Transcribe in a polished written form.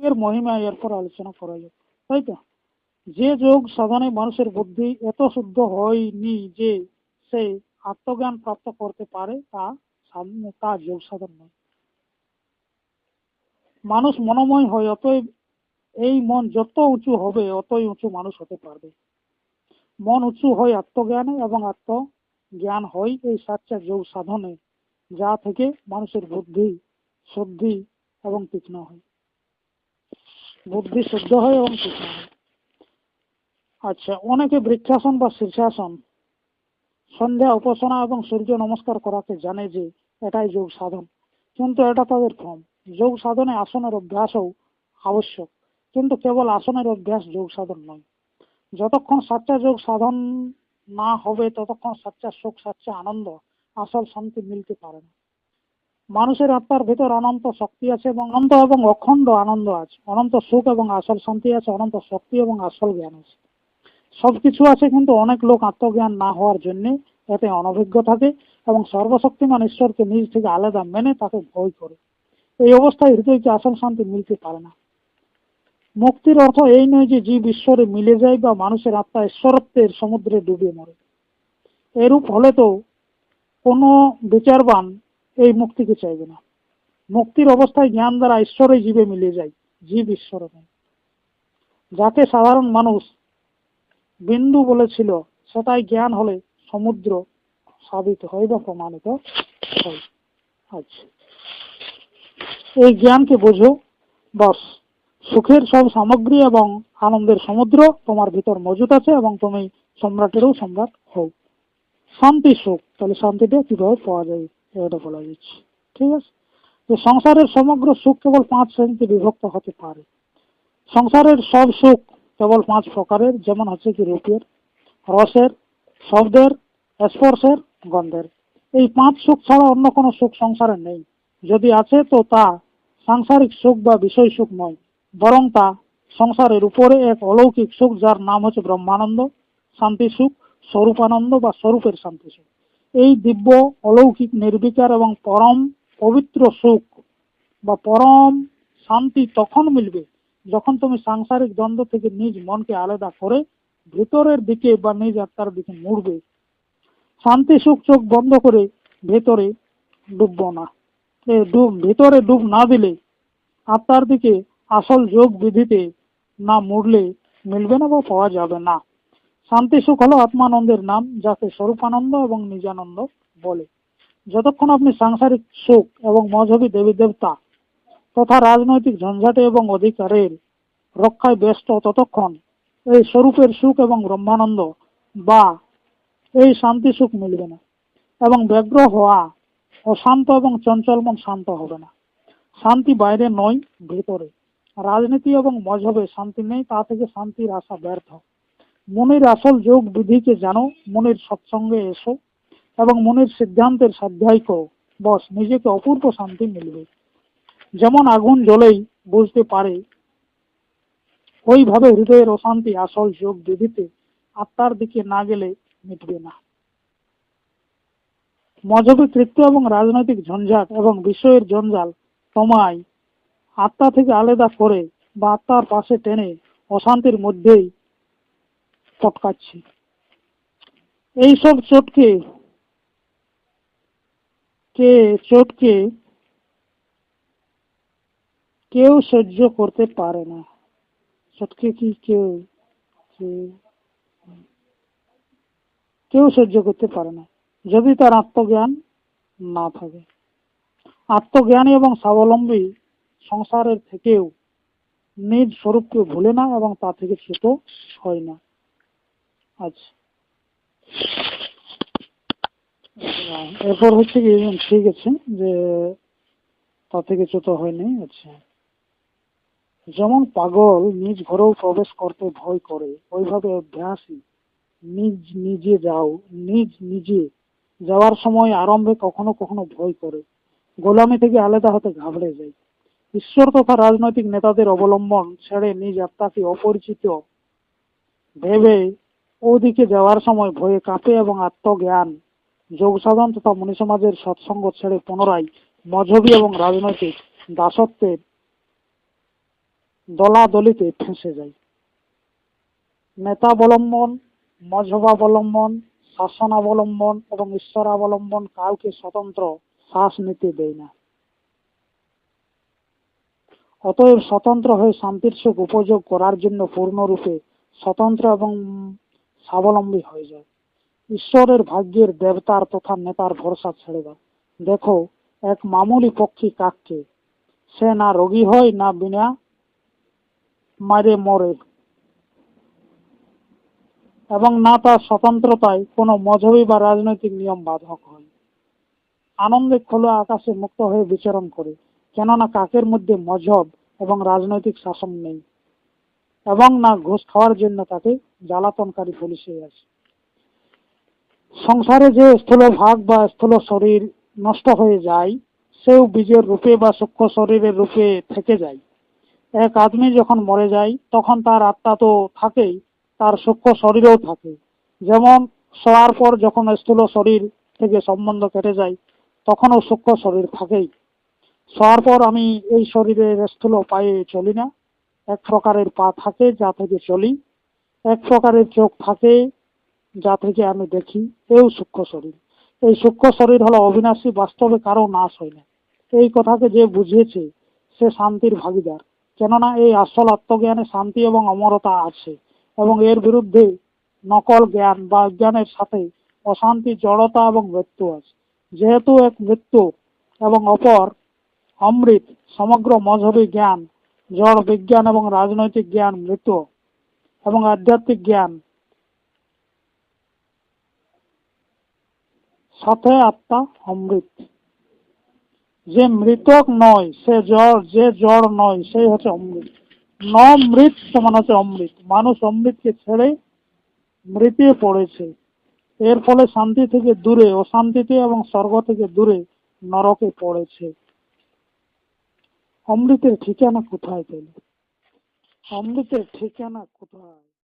এর মহিমা এরপর আলোচনা করা যাবে, তাই তো? যে যোগ সাধনে মানুষের বুদ্ধি এত শুদ্ধ হয়নি যে সে আত্মজ্ঞান প্রাপ্ত করতে পারে, তা যোগ সাধন নয়। মানুষ মনোময় হয়, অতএব এই মন যত উঁচু হবে অতই উঁচু মানুষ হতে পারবে। মন উঁচু হয় আত্মজ্ঞানে এবং আত্মজ্ঞান হয় এই সাচ্চা যোগ সাধনে, যা থেকে মানুষের বুদ্ধি শুদ্ধি এবং তীক্ষ্ণ হয়। বুদ্ধি শুদ্ধ হয় এবং তীক্ষ্ণ হয়। আচ্ছা, অনেকে বৃক্ষাসন বা শীর্ষাসন, সন্ধ্যা উপাসনা এবং সূর্য নমস্কার করাকে জানে যে এটাই যোগ সাধন, কিন্তু এটা তাদের ভ্রম। যোগ সাধনে আসনের অভ্যাসও আবশ্যক, কিন্তু কেবল আসনের অভ্যাস যোগ সাধন নয়। যতক্ষণ সাচ্চা যোগ সাধন না হবে ততক্ষণ সাচ্চা সুখ, সাচ্চা আনন্দ, আসল শান্তি মিলতে পারে না। মানুষের আত্মার ভিতর অনন্ত শক্তি আছে এবং অনন্ত এবং অখণ্ড আনন্দ আছে, অনন্ত সুখ এবং আসল শান্তি আছে, অনন্ত শক্তি এবং আসল জ্ঞান আছে। সবকিছু আছে, কিন্তু অনেক লোক আত্মজ্ঞান না হওয়ার জন্য এতে অনভিজ্ঞ থাকে এবং সর্বশক্তিমান ঈশ্বরকে নিজ থেকে আলাদা মেনে তাকে ভয় করে। এই অবস্থায় হৃদয়কে আসল শান্তি মিলতে পারে না। মুক্তির অর্থ এই নয় যে জীব ঈশ্বরে মিলে যায় বা মানুষের আত্মা ঈশ্বরত্বের সমুদ্রে ডুবে মরে। এরূপ হলে তো কোনো বিচারবান এই মুক্তিকে চাইবে না। মুক্তির অবস্থায় জ্ঞান দ্বারা ঈশ্বরে জীবে মিলে যায়, জীব ঈশ্বরে নয়। যাকে সাধারণ মানুষ বিন্দু বলেছিল সেটাই জ্ঞান হলে সমুদ্র সাবিত হয় বা প্রমাণিত হয়। আচ্ছা, এই জ্ঞানকে বোঝো, বস সুখের সব সামগ্রী এবং আনন্দের সমুদ্র তোমার ভিতর মজুদ আছে এবং তুমি সম্রাটেরও সম্রাট হও। শান্তি সুখ, তাহলে শান্তিটা কিভাবে পাওয়া যায় এটা বলা যাচ্ছে। ঠিক আছে, যে সংসারের সমগ্র সুখ কেবল 5 শ্রেণীতে বিভক্ত হতে পারে। সংসারের সব সুখ কেবল 5 প্রকারের, যেমন হচ্ছে কি রূপের, রসের, শব্দের, স্পর্শের, গন্ধের। এই 5 সুখ ছাড়া অন্য কোনো সুখ সংসারে নেই। যদি আছে তো তা সাংসারিক সুখ বা বিষয় সুখ নয়, বরং তা সংসারের উপরে এক অলৌকিক সুখ, যার নাম হচ্ছে ব্রহ্মানন্দ, শান্তি সুখ, স্বরূপানন্দ বা স্বরূপের শান্তি সুখ। এই দিব্য অলৌকিক নির্বিকার এবং পরম পবিত্র সুখ বা পরম শান্তি তখন মিলবে যখন তুমি সাংসারিক দ্বন্দ্ব থেকে নিজ মনকে আলাদা করে ভেতরের দিকে বা নিজ আত্মার দিকে মুড়বে। শান্তি সুখ চোখ বন্ধ করে ভেতরে ডুববো না, ভেতরে ডুব না দিলে, আত্মার দিকে আসল যোগ বিধিতে না মুড়লে মিলবে না বা পাওয়া যাবে না। শান্তি সুখ হলো আত্মানন্দের নাম, যাকে স্বরূপানন্দ এবং নিজানন্দ বলে। যতক্ষণ আপনি সাংসারিক সুখ এবং মজহবী দেবী দেবতা তথা রাজনৈতিক ঝঞ্ঝাটে এবং অধিকারের রক্ষায় ব্যস্ত, ততক্ষণ এই স্বরূপের সুখ এবং ব্রহ্মানন্দ বা এই শান্তি সুখ মিলবে না, এবং ব্যগ্র হওয়া অশান্ত এবং চঞ্চল মন শান্ত হবে না। শান্তি বাইরে নয়, ভেতরে। রাজনীতি এবং মজহবে শান্তি নেই, তা থেকে শান্তির আশা ব্যর্থ। মনের আসল যোগ বিধিকে জানো, মনের সৎসঙ্গে এসো এবং মনের সিদ্ধান্তের স্বাধ্যায় করো, বস নিজেকে অপূর্ব শান্তি মিলবে। যেমন আগুন জ্বলেই বুঝতে পারে, ওইভাবে হৃদয়ের অশান্তি আসল যোগ বিধিতে আত্মার দিকে না গেলে মিটবে না। মজহবী কৃত্য এবং রাজনৈতিক ঝঞ্ঝাট এবং বিষয়ের জঞ্জাল তোমায় আত্মা থেকে আলাদা করে বা আত্মার পাশে টেনে অশান্তির মধ্যেই পটকাচ্ছে। এইসব চোটকে কেউ সহ্য করতে পারে না। চোটকে কি কেউ সহ্য করতে পারে না যদি তার আত্মজ্ঞান না থাকে। আত্মজ্ঞানী এবং স্বাবলম্বী সংসারের থেকেও নিজ স্বরূপকে ভুলে না এবং তা থেকে ছোট হয় না। আচ্ছা, এরপর হচ্ছে কি, ঠিক আছে, যে তা থেকে ছোট হয়নি। আচ্ছা, যেমন পাগল নিজ ঘরেও প্রবেশ করতে ভয় করে, ওইভাবে অভ্যাসী নিজে যাওয়ার সময় আরম্ভে কখনো কখনো ভয় করে, গোলামি থেকে আলাদা হতে ঘাবড়ে যায়। ঈশ্বর তথা রাজনৈতিক নেতাদের অবলম্বন ছেড়ে নিজ আত্মাকে অপরিচিত ভেবে ওদিকে যাওয়ার সময় ভয়ে কাঁপে এবং আত্মজ্ঞান, যোগ সাধন তথা মনি সমাজের সৎসঙ্গ ছেড়ে পুনরায় মজহবী এবং রাজনৈতিক দাসত্বের দলাদলিতে ফেঁসে যায়। নেতাবলম্বন, মজহবাবলম্বন, শাসনাবলম্বন এবং ঈশ্বরাবলম্বন কাউকে স্বতন্ত্র শ্বাস নিতে দেয় না। অতএব স্বতন্ত্র হয়ে শান্তির সুখ উপযোগ করার জন্য পূর্ণরূপে স্বতন্ত্র এবং স্বাবলম্বী হয়ে যায়। ঈশ্বরের ভাগ্যের দেবতার তথা নেতার ভরসা ছেড়ে দাও। দেখো, এক মামুলি পক্ষী কাককে, সে না রোগী হয় না বিনা মারে মরে, এবং না তার স্বতন্ত্রতায় কোনো মজহবী বা রাজনৈতিক নিয়ম বাধক হয়। আনন্দে খোলা আকাশে মুক্ত হয়ে বিচরণ করে, কেননা কাকের মধ্যে মজহব এবং রাজনৈতিক শাসন নেই, এবং না ঘুষ খাওয়ার জন্য তাকে জ্বালাতনকারী পুলিশে আছে। সংসারে যে স্থূল ভাগ বা স্থূল শরীর নষ্ট হয়ে যায়, সেও বীজের রূপে বা সূক্ষ্ম শরীরের রূপে থেকে যায়। এক আদমি যখন মরে যায়, তখন তার আত্মা তো থাকেই, তার সূক্ষ্ম শরীরেও থাকে। যেমন শোয়ার পর যখন স্থূল শরীর থেকে সম্বন্ধ কেটে যায়, তখনও সূক্ষ্ম শরীর থাকেই। শোয়ার পর আমি এই শরীরের স্থূল পায়ে চলি না, এক প্রকারের পা থাকে যা থেকে চলি, এক প্রকারের চোখ থাকে যা থেকে আমি দেখি, এও সূক্ষ্ম শরীর। এই সূক্ষ্ম শরীর হলো অবিনাশী, বাস্তবে কারো নাশ হয় না। এই কথাকে যে বুঝিয়েছে সে শান্তির ভাগীদার, কেননা এই আসল আত্মজ্ঞানে শান্তি এবং অমরতা আছে, এবং এর বিরুদ্ধে নকল জ্ঞান বা অজ্ঞানের সাথে অশান্তি, জড়তা এবং মৃত্যু আছে। যেহেতু এক মৃত্যু এবং অপর অমৃত, সমগ্র মজহবী জ্ঞান, জড় বিজ্ঞান এবং রাজনৈতিক জ্ঞান মৃত, এবং আধ্যাত্মিক জ্ঞান সাথে আত্মা অমৃত। যে মৃতক নয় সে জড়, যে জড় নয় সেই হচ্ছে অমৃত। ন মৃত সমান হচ্ছে অমৃত। মানুষ অমৃতকে ছেড়ে মৃতে পড়েছে। এর ফলে শান্তি থেকে দূরে অশান্তিতে এবং স্বর্গ থেকে দূরে নরকে পড়েছে। অমৃতের ঠিকানা কোথায় পেল? অমৃতের ঠিকানা কোথায়?